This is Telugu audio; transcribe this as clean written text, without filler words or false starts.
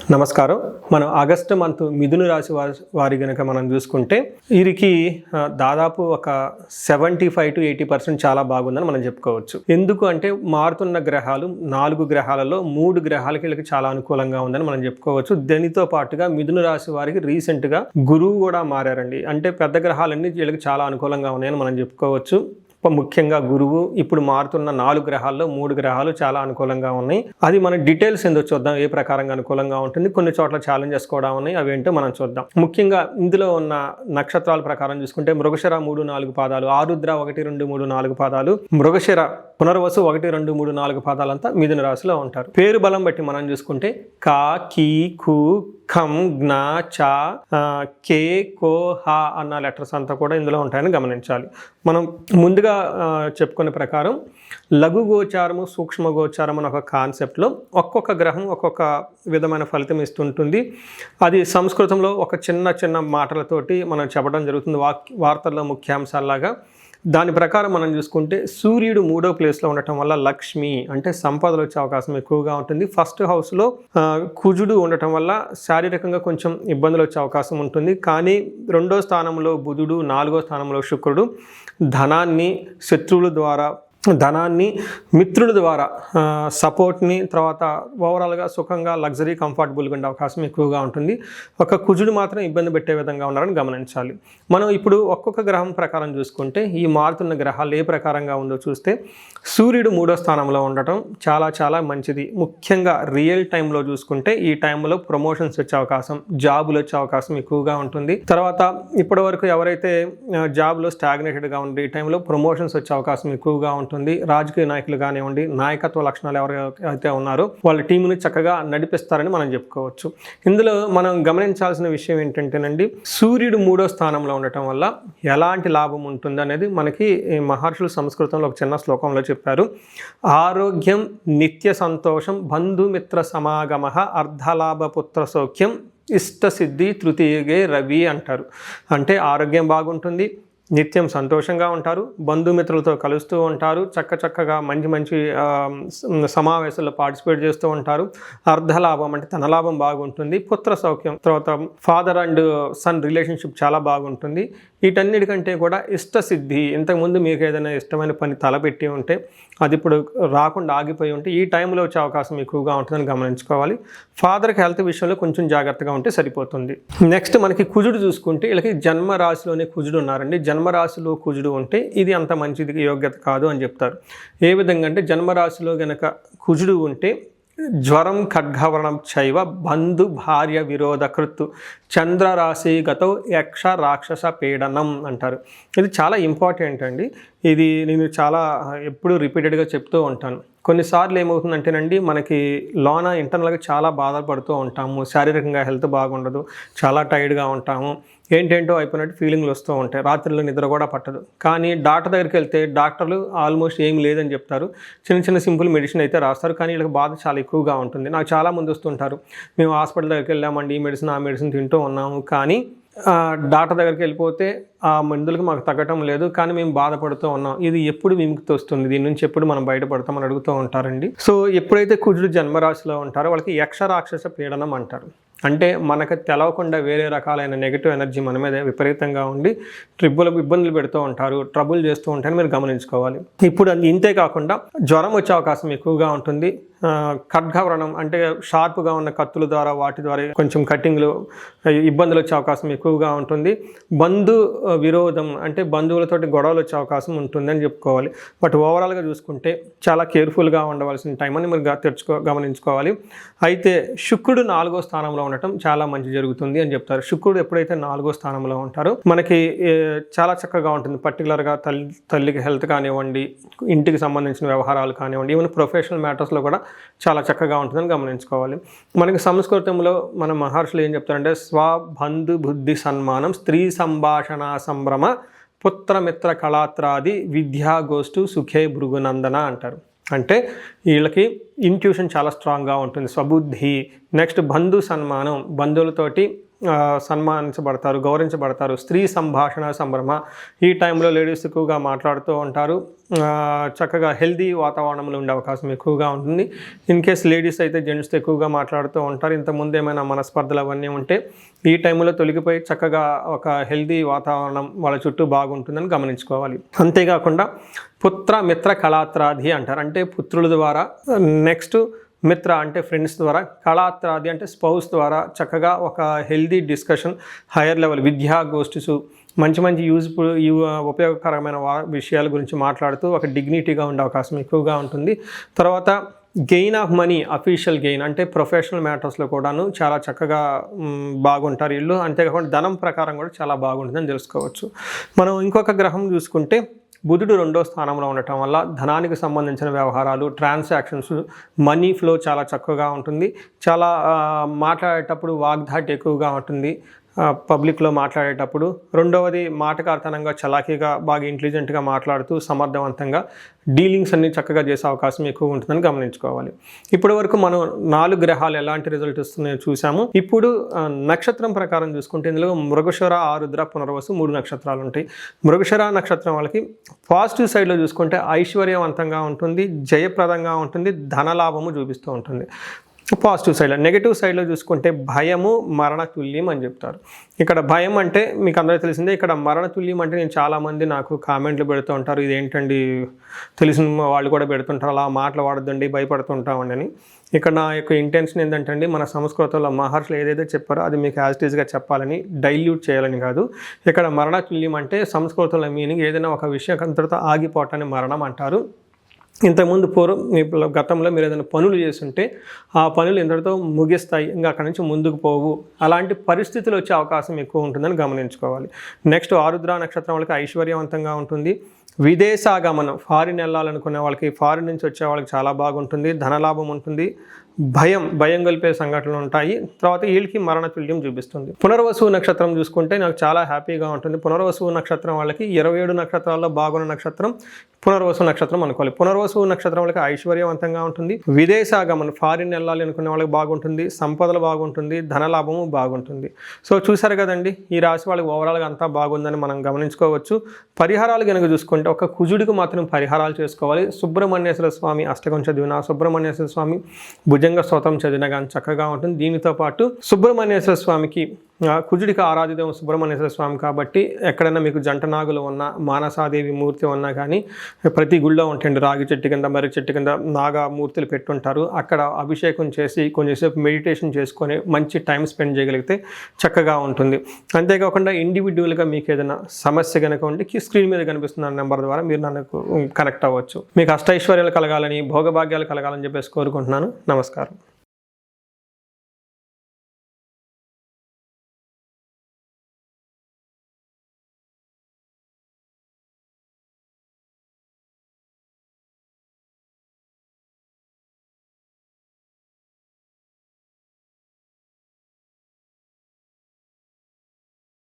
నమస్కారం. మనం ఆగస్టు మంత్ మిథున రాశి వారి గనక మనం చూసుకుంటే వీరికి దాదాపు ఒక 75-80% చాలా బాగుందని మనం చెప్పుకోవచ్చు. ఎందుకు అంటే మారుతున్న గ్రహాలు 4 గ్రహాలలో 3 గ్రహాలకి వీళ్ళకి చాలా అనుకూలంగా ఉందని మనం చెప్పుకోవచ్చు. దీనితో పాటుగా మిథున రాశి వారికి రీసెంట్గా గురువు కూడా మారారండి. అంటే పెద్ద గ్రహాలన్నీ వీళ్ళకి చాలా అనుకూలంగా ఉన్నాయని మనం చెప్పుకోవచ్చు. ముఖ్యంగా గురువు ఇప్పుడు మారుతున్న 4 గ్రహాల్లో 3 గ్రహాలు చాలా అనుకూలంగా ఉన్నాయి. అది మన డీటెయిల్స్ ఎందుకు చూద్దాం, ఏ ప్రకారంగా అనుకూలంగా ఉంటుంది, కొన్ని చోట్ల ఛాలెంజెస్ కూడా ఉన్నాయి, అవేంటో మనం చూద్దాం. ముఖ్యంగా ఇందులో ఉన్న నక్షత్రాల ప్రకారం చూసుకుంటే మృగశిర 3-4 పాదాలు, ఆరుద్ర 1-2-3-4 పాదాలు, మృగశిర పునర్వసు 1-2-3-4 పాదాలంతా మిథున రాశిలో ఉంటారు. పేరు బలం బట్టి మనం చూసుకుంటే కా, కీ, కు, ఖం, జ్ఞ, చ, కే, కో, హ అన్న లెటర్స్ అంతా కూడా ఇందులో ఉంటాయని గమనించాలి. మనం ముందుగా చెప్పుకునే ప్రకారం లఘు గోచారము, సూక్ష్మ గోచారం అనే ఒక కాన్సెప్ట్లో ఒక్కొక్క గ్రహం ఒక్కొక్క విధమైన ఫలితం ఇస్తుంటుంది. అది సంస్కృతంలో ఒక చిన్న మాటలతోటి మనం చెప్పడం జరుగుతుంది, వార్తల్లో ముఖ్యాంశాల్లాగా. దాని ప్రకారం మనం చూసుకుంటే సూర్యుడు 3వ ప్లేస్లో ఉండటం వల్ల లక్ష్మి అంటే సంపదలు వచ్చే అవకాశం ఎక్కువగా ఉంటుంది. ఫస్ట్ హౌస్లో కుజుడు ఉండటం వల్ల శారీరకంగా కొంచెం ఇబ్బందులు వచ్చే అవకాశం ఉంటుంది. కానీ 2వ స్థానంలో బుధుడు, 4వ స్థానంలో శుక్రుడు ధనాన్ని మిత్రుల ద్వారా సపోర్ట్ని, తర్వాత ఓవరాల్గా సుఖంగా లగ్జరీ కంఫర్టబుల్గా ఉండే అవకాశం ఎక్కువగా ఉంటుంది. ఒక కుజుడు మాత్రం ఇబ్బంది పెట్టే విధంగా ఉన్నారని గమనించాలి. మనం ఇప్పుడు ఒక్కొక్క గ్రహం ప్రకారం చూసుకుంటే ఈ మారుతున్న గ్రహాలు ఏ ప్రకారంగా ఉందో చూస్తే సూర్యుడు 3వ స్థానంలో ఉండటం చాలా మంచిది. ముఖ్యంగా రియల్ టైంలో చూసుకుంటే ఈ టైంలో ప్రమోషన్స్ వచ్చే అవకాశం, జాబులు వచ్చే అవకాశం ఎక్కువగా ఉంటుంది. తర్వాత ఇప్పటి వరకు ఎవరైతే జాబ్లో స్టాగ్నేటెడ్గా ఉండి ఈ టైంలో ప్రమోషన్స్ వచ్చే అవకాశం ఎక్కువగా ఉంటుంది. రాజకీయ నాయకులు కానివ్వండి, నాయకత్వ లక్షణాలు ఎవరైతే ఉన్నారో వాళ్ళ టీముని చక్కగా నడిపిస్తారని మనం చెప్పుకోవచ్చు. ఇందులో మనం గమనించాల్సిన విషయం ఏంటంటేనండి, సూర్యుడు 3వ స్థానంలో ఉండటం వల్ల ఎలాంటి లాభం ఉంటుంది అనేది మనకి మహర్షులు సంస్కృతంలో ఒక చిన్న శ్లోకంలో చెప్పారు. ఆరోగ్యం, నిత్య సంతోషం, బంధుమిత్ర సమాగమ, అర్ధలాభ పుత్ర సౌఖ్యం, ఇష్టసిద్ధి తృతీయగే రవి అంటారు. అంటే ఆరోగ్యం బాగుంటుంది, నిత్యం సంతోషంగా ఉంటారు, బంధుమిత్రులతో కలుస్తూ ఉంటారు, చక్కగా మంచి సమావేశాల్లో పార్టిసిపేట్ చేస్తూ ఉంటారు. అర్ధలాభం అంటే ధనలాభం బాగుంటుంది, పుత్ర సౌఖ్యం, తర్వాత ఫాదర్ అండ్ సన్ రిలేషన్షిప్ చాలా బాగుంటుంది. వీటన్నిటికంటే కూడా ఇష్టసిద్ధి, ఇంతకుముందు మీకు ఏదైనా ఇష్టమైన పని తలపెట్టి ఉంటే అది ఇప్పుడు రాకుండా ఆగిపోయి ఉంటే ఈ టైంలో వచ్చే అవకాశం ఎక్కువగా ఉంటుందని గమనించుకోవాలి. ఫాదర్కి హెల్త్ విషయంలో కొంచెం జాగ్రత్తగా ఉంటే సరిపోతుంది. నెక్స్ట్ మనకి కుజుడు చూసుకుంటే వీళ్ళకి జన్మరాశిలోనే కుజుడు ఉన్నారండి. జన్మరాశిలో కుజుడు ఉంటే ఇది అంత మంచిది యోగ్యత కాదు అని చెప్తారు. ఏ విధంగా అంటే జన్మరాశిలో గనక కుజుడు ఉంటే జ్వరం, ఖడ్గవరణం చైవ, బంధు భార్య విరోధ కృత్తు, చంద్రరాశి గతో యక్ష రాక్షస పీడనం అంటారు. ఇది చాలా ఇంపార్టెంట్ అండి. ఇది నేను చాలా ఎప్పుడు రిపీటెడ్గా చెప్తూ ఉంటాను. కొన్నిసార్లు ఏమవుతుందంటేనండి, మనకి లోన ఇంటర్నల్గా చాలా బాధపడుతూ ఉంటాము, శారీరకంగా హెల్త్ బాగుండదు, చాలా టైర్డ్గా ఉంటాము, ఏంటేంటో అయిపోయినట్టు ఫీలింగ్లు వస్తూ ఉంటాయి, రాత్రిలో నిద్ర కూడా పట్టదు. కానీ డాక్టర్ దగ్గరికి వెళ్తే డాక్టర్లు ఆల్మోస్ట్ ఏం లేదని చెప్తారు, చిన్న సింపుల్ మెడిసిన్ అయితే రాస్తారు. కానీ వీళ్ళకి బాధ చాలా ఎక్కువగా ఉంటుంది. నాకు చాలామంది వస్తుంటారు, మేము హాస్పిటల్ దగ్గరికి వెళ్ళామండి, ఈ మెడిసిన్ ఆ మెడిసిన్ తింటూ ఉన్నాము, కానీ డాక్టర్ దగ్గరికి వెళ్ళిపోతే ఆ మందులకు మాకు తగ్గటం లేదు, కానీ మేము బాధపడుతూ ఉన్నాం. ఇది ఎప్పుడు విముక్తి వస్తుంది, దీని నుంచి ఎప్పుడు మనం బయటపడతామని అడుగుతూ ఉంటారండి. సో ఎప్పుడైతే కుజుడు జన్మరాశిలో ఉంటారో వాళ్ళకి యక్ష రాక్షస పీడనం అంటారు. అంటే మనకు తెలవకుండా వేరే రకాలైన నెగిటివ్ ఎనర్జీ మన మీద విపరీతంగా ఉండి ఇబ్బందులు పెడుతూ ఉంటారు, ట్రబుల్ చేస్తూ ఉంటారని మీరు గమనించుకోవాలి. ఇప్పుడు ఇంతే కాకుండా జ్వరం వచ్చే అవకాశం ఎక్కువగా ఉంటుంది. ఖడ్గవ్రణం అంటే షార్ప్గా ఉన్న కత్తుల ద్వారా వాటి ద్వారా కొంచెం కట్టింగ్లు ఇబ్బందులు వచ్చే అవకాశం ఎక్కువగా ఉంటుంది. బంధు విరోధం అంటే బంధువులతోటి గొడవలు వచ్చే అవకాశం ఉంటుందని చెప్పుకోవాలి. బట్ ఓవరాల్గా చూసుకుంటే చాలా కేర్ఫుల్గా ఉండవలసిన టైం అని మీరు గమనించుకోవాలి. అయితే శుక్రుడు 4వ స్థానంలో ఉండటం చాలా మంచి జరుగుతుంది అని చెప్తారు. శుక్రుడు ఎప్పుడైతే 4వ స్థానంలో ఉంటారో మనకి చాలా చక్కగా ఉంటుంది. పర్టికులర్గా తల్లికి హెల్త్ కానివ్వండి, ఇంటికి సంబంధించిన వ్యవహారాలు కానివ్వండి, ఈవెన్ ప్రొఫెషనల్ మ్యాటర్స్లో కూడా చాలా చక్కగా ఉంటుందని గమనించుకోవాలి. మనకి సంస్కృతంలో మన మహర్షులు ఏం చెప్తారంటే స్వబంధు బుద్ధి సన్మానం, స్త్రీ సంభాషణ సంభ్రమ, పుత్రమిత్ర కళాత్రాది, విద్యాగోష్ఠు సుఖే భృగునందన అంటారు. అంటే వీళ్ళకి ఇంట్యూషన్ చాలా స్ట్రాంగ్గా ఉంటుంది, స్వబుద్ధి. నెక్స్ట్ బంధు సన్మానం, బంధువులతోటి సన్మానించబడతారు, గౌరవించబడతారు. స్త్రీ సంభాషణ సంభ్రమ, ఈ టైంలో లేడీస్ ఎక్కువగా మాట్లాడుతూ ఉంటారు. చక్కగా హెల్దీ వాతావరణంలో ఉండే అవకాశం ఎక్కువగా ఉంటుంది. ఇన్ కేస్ లేడీస్ అయితే జెంట్స్తో ఎక్కువగా మాట్లాడుతూ ఉంటారు. ఇంతకుముందు ఏమైనా మనస్పర్ధలు అవన్నీ ఉంటే ఈ టైంలో తొలగిపోయి చక్కగా ఒక హెల్దీ వాతావరణం వాళ్ళ చుట్టూ బాగుంటుందని గమనించుకోవాలి. అంతేకాకుండా పుత్ర మిత్ర కళాత్రాది అంటారు. అంటే పుత్రుల ద్వారా, నెక్స్ట్ మిత్ర అంటే ఫ్రెండ్స్ ద్వారా, కళాత్రాది అంటే స్పౌస్ ద్వారా చక్కగా ఒక హెల్దీ డిస్కషన్, హైయర్ లెవెల్ విద్యా గోష్ఠిసు, మంచి మంచి ఉపయోగకరమైన విషయాల గురించి మాట్లాడుతూ ఒక డిగ్నిటీగా ఉండే అవకాశం ఎక్కువగా ఉంటుంది. తర్వాత gain of money, official gain అంటే ప్రొఫెషనల్ మ్యాటర్స్లో కూడాను చాలా చక్కగా బాగుంటారు వీళ్ళు. అంతేకాకుండా ధనం ప్రకారం కూడా చాలా బాగుంటుందని తెలుసుకోవచ్చు. మనం ఇంకొక గ్రహం చూసుకుంటే బుధుడు 2వ స్థానంలో ఉండటం వల్ల ధనానికి సంబంధించిన వ్యవహారాలు, ట్రాన్సాక్షన్స్, మనీ ఫ్లో చాలా చక్కగా ఉంటుంది. చాలా మాట్లాడేటప్పుడు వాగ్దాటి ఎక్కువగా ఉంటుంది పబ్లిక్లో మాట్లాడేటప్పుడు. రెండవది మాటకార్తనంగా, చలాకీగా, బాగా ఇంటెలిజెంట్గా మాట్లాడుతూ సమర్థవంతంగా డీలింగ్స్ అన్ని చక్కగా చేసే అవకాశం ఎక్కువ ఉంటుందని గమనించుకోవాలి. ఇప్పటి వరకు మనం 4 గ్రహాలు ఎలాంటి రిజల్ట్ ఇస్తున్నాయో చూసాము. ఇప్పుడు నక్షత్రం ప్రకారం చూసుకుంటే ఇందులో మృగశిర, ఆరుద్ర, పునర్వసు 3 నక్షత్రాలు ఉంటాయి. మృగశిర నక్షత్రం వాళ్ళకి పాజిటివ్ సైడ్లో చూసుకుంటే ఐశ్వర్యవంతంగా ఉంటుంది, జయప్రదంగా ఉంటుంది, ధనలాభము చూపిస్తూ ఉంటుంది పాజిటివ్ సైడ్లో. నెగిటివ్ సైడ్లో చూసుకుంటే భయము, మరణతుల్యం అని చెప్తారు. ఇక్కడ భయం అంటే మీకు అందరికీ తెలిసిందే. ఇక్కడ మరణతుల్యం అంటే నేను చాలామంది నాకు కామెంట్లు పెడుతూ ఉంటారు, ఇదేంటండి తెలిసిన వాళ్ళు కూడా పెడుతుంటారు, అలా మాటలు వాడద్దండి, భయపడుతుంటామండి అని. ఇక్కడ నా యొక్క ఇంటెన్షన్ ఏంటంటే అండి, మన సంస్కృతంలో మహర్షులు ఏదైతే చెప్పారో అది మీకు యాజ్ ఇట్ ఈస్గా చెప్పాలని, డైల్యూట్ చేయాలని కాదు. ఇక్కడ మరణతుల్యం అంటే సంస్కృతంలో మీనింగ్ ఏదైనా ఒక విషయం అంతటితో ఆగిపోవటాన్ని మరణం అంటారు. ఇంతకుముందు గతంలో మీరు ఏదైనా పనులు చేస్తుంటే ఆ పనులు ఇంతటితో ముగిస్తాయి, ఇంకా అక్కడి నుంచి ముందుకు పోవు, అలాంటి పరిస్థితులు వచ్చే అవకాశం ఎక్కువ ఉంటుందని గమనించుకోవాలి. నెక్స్ట్ ఆరుద్ర నక్షత్రం వాళ్ళకి ఐశ్వర్యవంతంగా ఉంటుంది. విదేశాగమనం, ఫారిన్ వెళ్ళాలనుకునే వాళ్ళకి, ఫారిన్ నుంచి వచ్చే వాళ్ళకి చాలా బాగుంటుంది, ధనలాభం ఉంటుంది. భయం కలిపే సంఘటనలు ఉంటాయి. తర్వాత వీళ్ళకి మరణతుల్యం చూపిస్తుంది. పునర్వసు నక్షత్రం చూసుకుంటే నాకు చాలా హ్యాపీగా ఉంటుంది. పునర్వసు నక్షత్రం వాళ్ళకి 27 నక్షత్రాల్లో బాగున్న నక్షత్రం పునర్వసు నక్షత్రం అనుకోవాలి. పునర్వసు నక్షత్రం వాళ్ళకి ఐశ్వర్యవంతంగా ఉంటుంది. విదేశాగమనం, ఫారిన్ వెళ్ళాలి అనుకునే వాళ్ళకి బాగుంటుంది, సంపదలు బాగుంటుంది, ధనలాభము బాగుంటుంది. సో చూసారు కదండి, ఈ రాశి వాళ్ళకి ఓవరాల్గా అంతా బాగుందని మనం గమనించుకోవచ్చు. పరిహారాలు కనుక చూసుకుంటే ఒక కుజుడికి మాత్రం పరిహారాలు చేసుకోవాలి. సుబ్రహ్మణ్యేశ్వర స్వామి అష్టకం చదివిన, సుబ్రహ్మణ్యేశ్వర స్వామి భుజంగ స్తోత్రం చదివిన కానీ చక్కగా ఉంటుంది. దీనితో పాటు సుబ్రహ్మణ్యేశ్వర స్వామికి, కుజుడికి ఆరాధితం సుబ్రహ్మణ్యేశ్వర స్వామి కాబట్టి ఎక్కడైనా మీకు జంట నాగులు ఉన్నా, మానసాదేవి మూర్తి ఉన్నా కానీ ప్రతి గుళ్ళో ఉంటుంది. రాగి చెట్టు కింద, మర్రి చెట్టు కింద నాగమూర్తులు పెట్టుంటారు. అక్కడ అభిషేకం చేసి కొంచెంసేపు మెడిటేషన్ చేసుకొని మంచి టైం స్పెండ్ చేయగలిగితే చక్కగా ఉంటుంది. అంతేకాకుండా ఇండివిజువల్గా మీకు ఏదైనా సమస్య కనుక ఉంటే స్క్రీన్ మీద కనిపిస్తున్న నెంబర్ ద్వారా మీరు నాకు కనెక్ట్ అవ్వచ్చు. మీకు అష్టైశ్వర్యాలు కలగాలని, భోగభాగ్యాలు కలగాలని చెప్పేసి కోరుకుంటున్నాను. నమస్కారం.